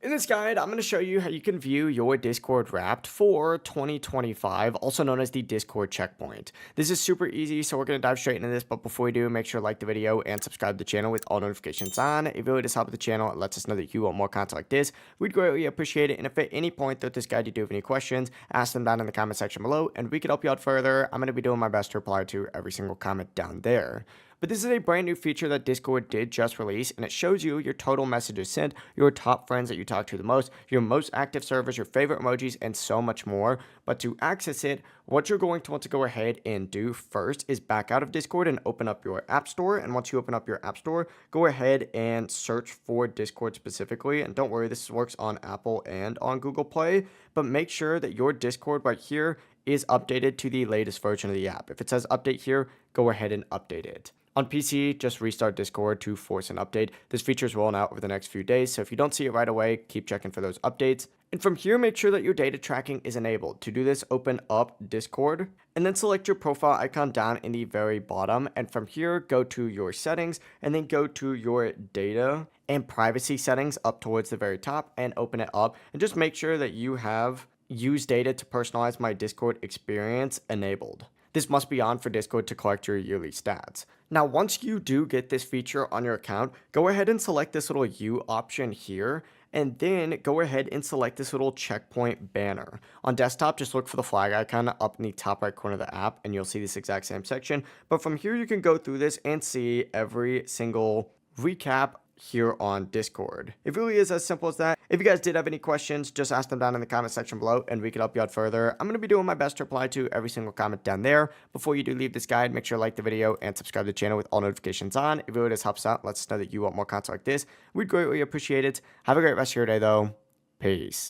In this guide, I'm going to show you how you can view your Discord Wrapped for 2025, also known as the Discord Checkpoint. This is super easy, so we're going to dive straight into this, but before we do, make sure to like the video and subscribe to the channel with all notifications on. It really does help the channel. It lets us know that you want more content like this. We'd greatly appreciate it, and if at any point throughout this guide you do have any questions, ask them down in the comment section below, and we can help you out further. I'm going to be doing my best to reply to every single comment down there. But this is a brand new feature that Discord did just release, and it shows you your total messages sent, your top friends that you talk to the most, your most active servers, your favorite emojis, and so much more. But to access it, what you're going to want to go ahead and do first is back out of Discord and open up your App Store. And once you open up your App Store, go ahead and search for Discord specifically. And don't worry, this works on Apple and on Google Play, but make sure that your Discord right here is updated to the latest version of the app. If it says update here, go ahead and update it. On PC, just restart Discord to force an update. This feature is rolling out over the next few days, so if you don't see it right away, keep checking for those updates. And from here, make sure that your data tracking is enabled. To do this, open up Discord, and then select your profile icon down in the very bottom. And from here, go to your settings, and then go to your data and privacy settings up towards the very top, and open it up. And just make sure that you have use data to personalize my Discord experience enabled. This must be on for Discord to collect your yearly stats. Now, once you do get this feature on your account, go ahead and select this little U option here, and then go ahead and select this little checkpoint banner. On desktop, just look for the flag icon up in the top right corner of the app, and you'll see this exact same section. But from here, you can go through this and see every single recap here on Discord. It really is as simple as that. If you guys did have any questions, just ask them down in the comment section below and we can help you out further. I'm going to be doing my best to reply to every single comment down there. Before you do leave this guide, make sure to like the video and subscribe to the channel with all notifications on. It really does help us out. Lets us know that you want more content like this. We'd greatly appreciate it. Have a great rest of your day though. Peace.